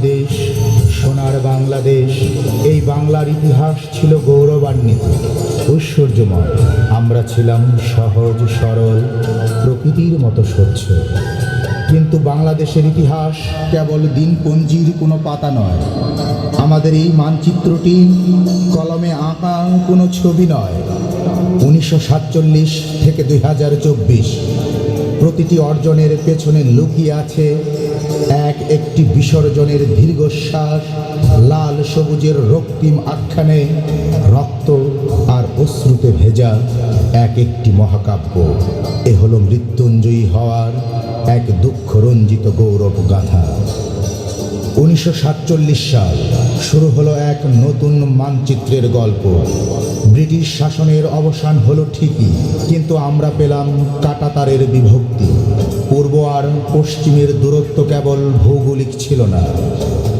দেশ, সোনার বাংলাদেশ। এই বাংলার ইতিহাস ছিল গৌরবান্বিত, ঐশ্বর্যময়। আমরা ছিলাম সহজ সরল, প্রকৃতির মতো স্বচ্ছ। কিন্তু বাংলাদেশের ইতিহাস কেবল দিনপঞ্জির কোনো পাতা নয়। আমাদের এই মানচিত্রটি কলমে আঁকা কোনো ছবি নয়। 1947 থেকে 2024 প্রতিটি অর্জনের পেছনে লুকিয়ে আছে একটি বিসর্জনের দীর্ঘশ্বাস, লাল সবুজের রক্তিম আখ্যানে, রক্ত আর অশ্রুতে ভেজা একটি মহাকাব্য। এ হলো মৃত্যুঞ্জয়ী হওয়ার এক দুঃখরঞ্জিত গৌরব গাথা। 1947 সাল শুরু হলো এক নতুন মানচিত্রের গল্প। ব্রিটিশ শাসনের অবসান হলো ঠিকই, কিন্তু আমরা পেলাম কাঁটাতারের বিভক্তি। পূর্ব আর পশ্চিমের দূরত্ব কেবল ভৌগোলিক ছিল না,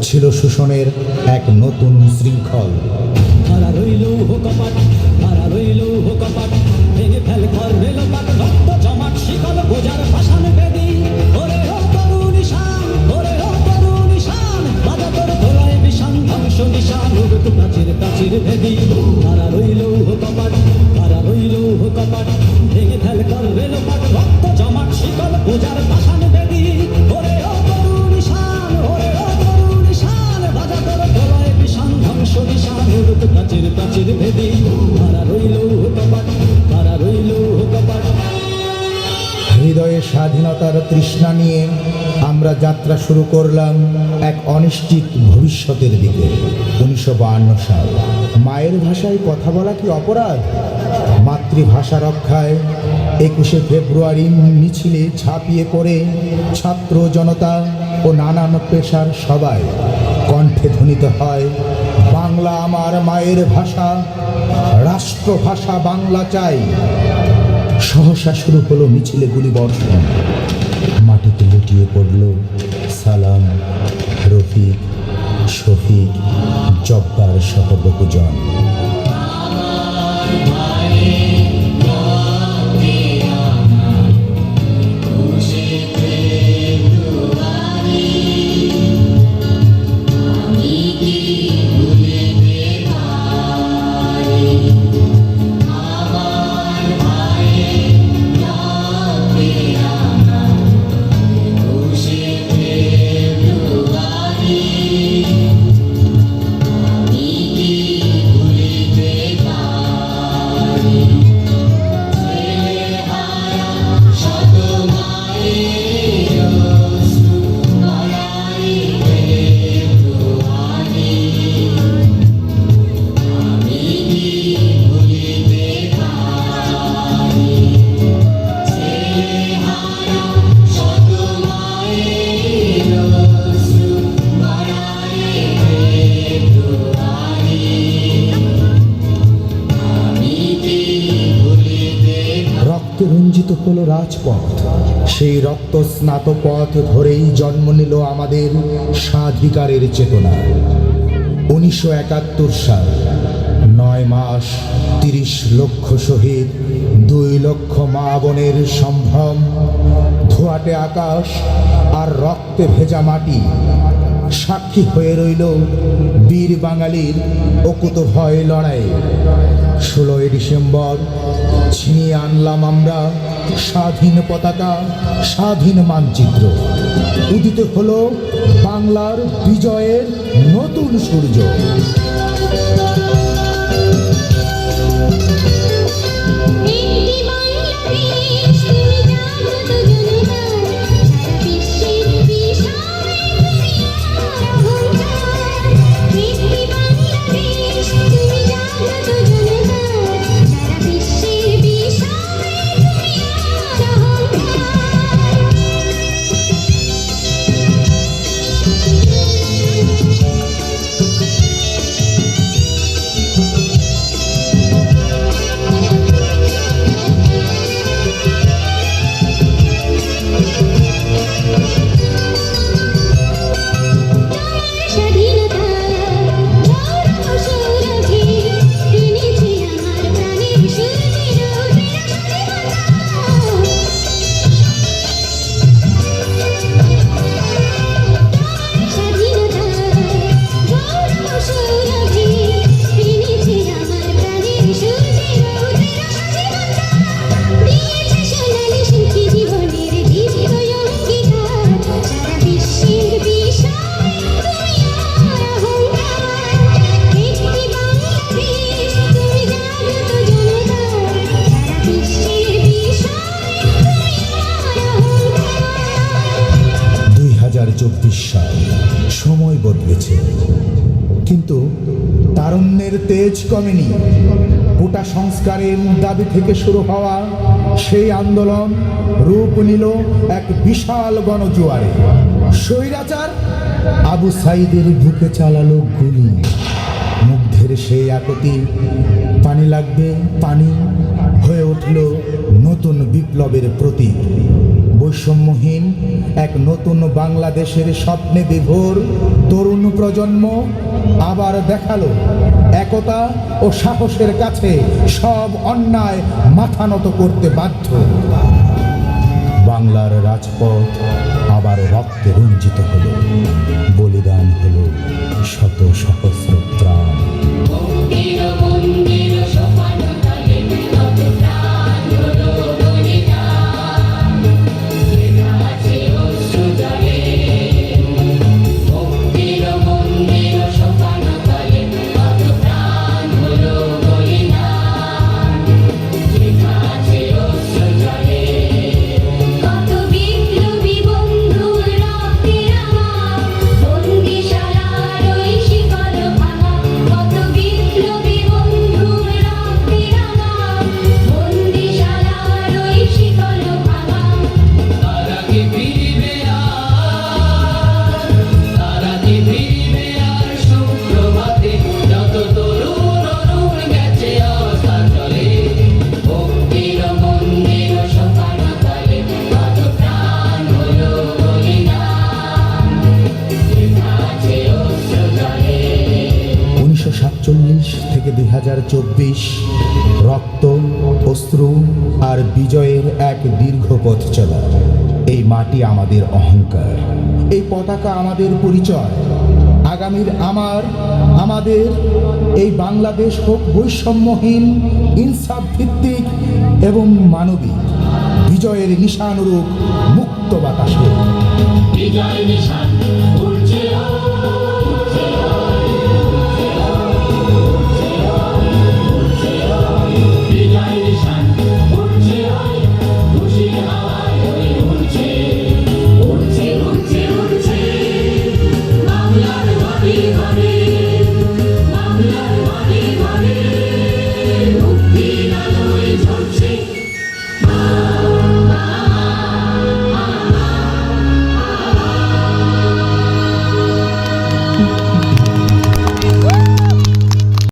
ছিল শোষণের এক নতুন শৃঙ্খল। হৃদয়ে স্বাধীনতার তৃষ্ণা নিয়ে আমরা যাত্রা শুরু করলাম এক অনিশ্চিত ভবিষ্যতের দিকে। 1952 সাল। মায়ের ভাষায় কথা বলা কি অপরাধ? মাতৃভাষা রক্ষায় 21শে ফেব্রুয়ারি মিছিলে ঝাঁপিয়ে পড়ে ছাত্র জনতা ও নানান পেশার সবাই কণ্ঠে ধ্বনিত হয়, বাংলা আমার মায়ের ভাষা, রাষ্ট্রভাষা বাংলা চাই। সহসা শুরু হলো মিছিলে গুলিবর্ষণ। মাটিতে লুটিয়ে পড়ল সালাম, রফিক, শফিক, জব্বার সহ বহুজন। রঞ্জিত হলো রাজপথ। সেই রক্ত স্নাত পথ ধরেই জন্ম নিল আমাদের স্বাধিকারের চেতনা। 1971 সাল। 9 মাস, 30 লক্ষ শহীদ, 2 লক্ষ মা বোনের সম্ভ্রম, ধোঁয়াটে আকাশ আর রক্তে ভেজা মাটি সাক্ষী হয়ে রইল বীর বাঙালির অকুতোভয় লড়াই। 16 ডিসেম্বর ছিনিয়ে আনলাম আমরা স্বাধীন পতাকা, স্বাধীন মানচিত্র। উদিত হলো বাংলার বিজয়ের নতুন সূর্য। সাল। সময় বদলেছে, কিন্তু তারুণ্যের তেজ কমেনি। কোটা সংস্কারের দাবি থেকে শুরু হওয়া সেই আন্দোলন রূপ নিল এক বিশাল গণজোয়ারে। স্বৈরাচার আবু সাইদের বুকে চালালো গুলি। মুগ্ধের সেই একতি পানি লাগবে পানি হয়ে উঠল নতুন বিপ্লবের প্রতীক। বৈষম্যহীন এক নতুন বাংলাদেশের স্বপ্নে বিভোর তরুণ প্রজন্ম আবার দেখালো একতা ও সাহসের কাছে সব অন্যায় মাথা নত করতে বাধ্য। বাংলার রাজপথ আবার রক্তে রঞ্জিত হলো, বলিদান হলো শত সহস্র প্রাণ। থেকে 2024 রক্ত, অশ্রু আর বিজয়ের এক দীর্ঘ পথ চলা। এই মাটি আমাদের অহংকার, এই পতাকা আমাদের পরিচয়। আগামীর আমাদের এই বাংলাদেশ হোক বৈষম্যহীন, ইনসাফ ভিত্তিক এবং মানবিক। বিজয়ের নিশানুরূপ মুক্ত বাতাসে বিজয় নিশান